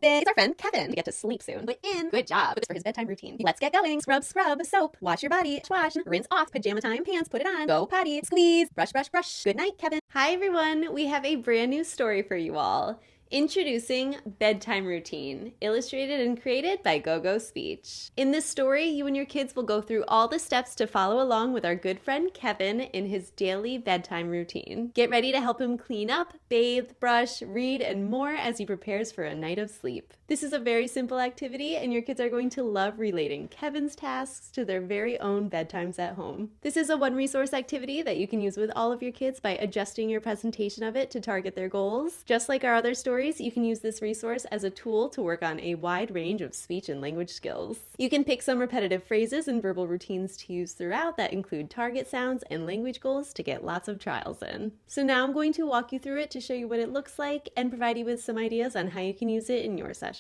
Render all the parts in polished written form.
Open. It's our friend Kevin. We get to sleep soon. Put in. Good job. Put this for his bedtime routine. Let's get going. Scrub, scrub, soap. Wash your body. Wash. Rinse off. Pajama time. Pants. Put it on. Go potty. Squeeze. Brush, brush, brush. Good night, Kevin. Hi everyone, we have a brand new story for you all. Introducing Bedtime Routine, illustrated and created by GoGo Speech. In this story, you and your kids will go through all the steps to follow along with our good friend Kevin in his daily bedtime routine. Get ready to help him clean up, bathe, brush, read, and more as he prepares for a night of sleep. This is a very simple activity, and your kids are going to love relating Kevin's tasks to their very own bedtimes at home. This is a one-resource activity that you can use with all of your kids by adjusting your presentation of it to target their goals. Just like our other stories, you can use this resource as a tool to work on a wide range of speech and language skills. You can pick some repetitive phrases and verbal routines to use throughout that include target sounds and language goals to get lots of trials in. So now I'm going to walk you through it to show you what it looks like and provide you with some ideas on how you can use it in your sessions.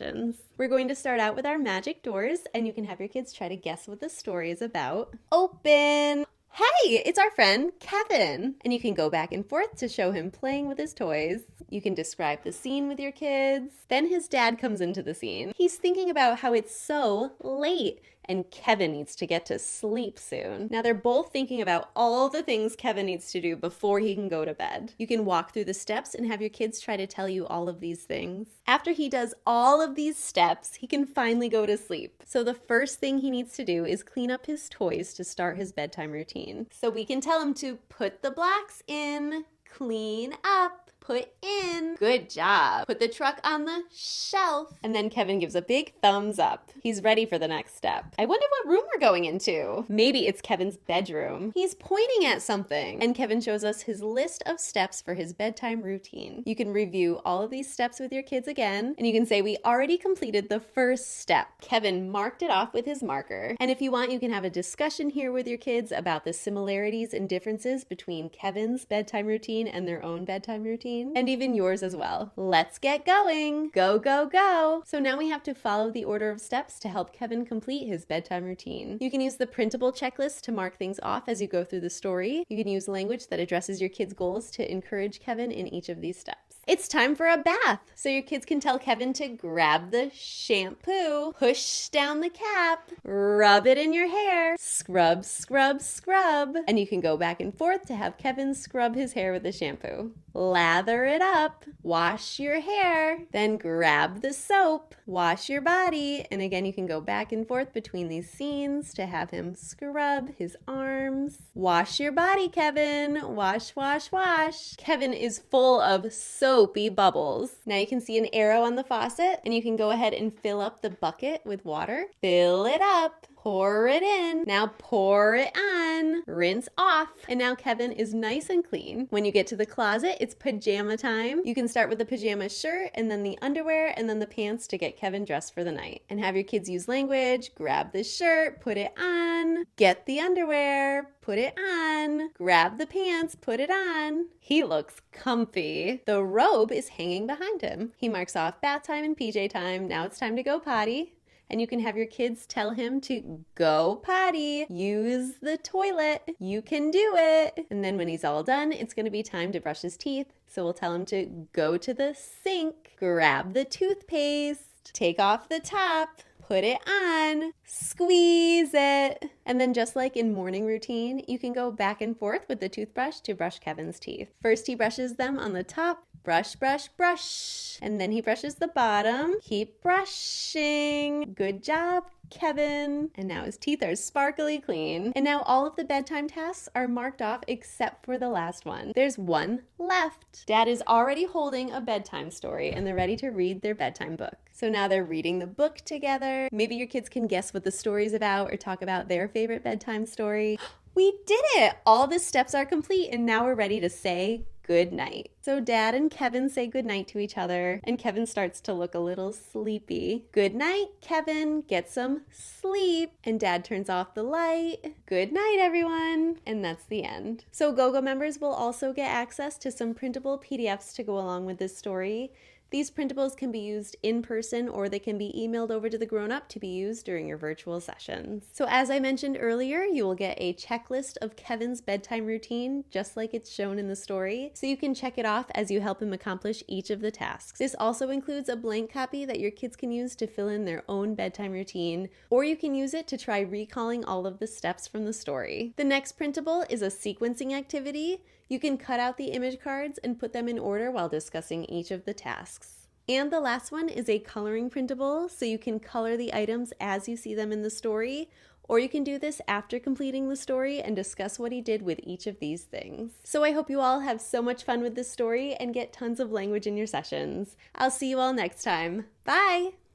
We're going to start out with our magic doors, and you can have your kids try to guess what the story is about. Open! Hey, it's our friend Kevin! And you can go back and forth to show him playing with his toys. You can describe the scene with your kids. Then his dad comes into the scene. He's thinking about how it's so late and Kevin needs to get to sleep soon. Now they're both thinking about all the things Kevin needs to do before he can go to bed. You can walk through the steps and have your kids try to tell you all of these things. After he does all of these steps, he can finally go to sleep. So the first thing he needs to do is clean up his toys to start his bedtime routine. So we can tell him to put the blocks in, clean up, put in. Good job. Put the truck on the shelf. And then Kevin gives a big thumbs up. He's ready for the next step. I wonder what room we're going into. Maybe it's Kevin's bedroom. He's pointing at something. And Kevin shows us his list of steps for his bedtime routine. You can review all of these steps with your kids again, and you can say, we already completed the first step. Kevin marked it off with his marker. And if you want, you can have a discussion here with your kids about the similarities and differences between Kevin's bedtime routine and their own bedtime routine. And even yours as well. Let's get going. Go, go, go. So now we have to follow the order of steps to help Kevin complete his bedtime routine. You can use the printable checklist to mark things off as you go through the story. You can use language that addresses your kids' goals to encourage Kevin in each of these steps. It's time for a bath. So your kids can tell Kevin to grab the shampoo, push down the cap, rub it in your hair, scrub, scrub, scrub. And you can go back and forth to have Kevin scrub his hair with the shampoo. Lather it up, wash your hair, then grab the soap, wash your body. And again, you can go back and forth between these scenes to have him scrub his arms. Wash your body, Kevin. Wash, wash, wash. Kevin is full of soapy bubbles. Now you can see an arrow on the faucet, and you can go ahead and fill up the bucket with water. Fill it up. Pour it in. Now pour it on. Rinse off. And now Kevin is nice and clean. When you get to the closet, it's pajama time. You can start with the pajama shirt and then the underwear and then the pants to get Kevin dressed for the night. And have your kids use language. Grab the shirt, put it on. Get the underwear, put it on. Grab the pants, put it on. He looks comfy. The robe is hanging behind him. He marks off bath time and PJ time. Now it's time to go potty. And you can have your kids tell him to go potty, use the toilet, you can do it. And then when he's all done, it's going to be time to brush his teeth. So we'll tell him to go to the sink, grab the toothpaste, take off the top, put it on, squeeze it. And then just like in morning routine, you can go back and forth with the toothbrush to brush Kevin's teeth. First, he brushes them on the top. Brush, brush, brush. And then he brushes the bottom. Keep brushing. Good job, Kevin. And now his teeth are sparkly clean. And now all of the bedtime tasks are marked off except for the last one. There's one left. Dad is already holding a bedtime story and they're ready to read their bedtime book. So now they're reading the book together. Maybe your kids can guess what the story's about or talk about their favorite bedtime story. We did it! All the steps are complete and now we're ready to say good night. So Dad and Kevin say good night to each other, and Kevin starts to look a little sleepy. Good night, Kevin. Get some sleep. And Dad turns off the light. Good night, everyone. And that's the end. So GoGo members will also get access to some printable PDFs to go along with this story. These printables can be used in person or they can be emailed over to the grown-up to be used during your virtual sessions. So as I mentioned earlier, you will get a checklist of Kevin's bedtime routine, just like it's shown in the story, so you can check it off as you help him accomplish each of the tasks. This also includes a blank copy that your kids can use to fill in their own bedtime routine, or you can use it to try recalling all of the steps from the story. The next printable is a sequencing activity. You can cut out the image cards and put them in order while discussing each of the tasks. And the last one is a coloring printable, so you can color the items as you see them in the story, or you can do this after completing the story and discuss what he did with each of these things. So I hope you all have so much fun with this story and get tons of language in your sessions. I'll see you all next time. Bye!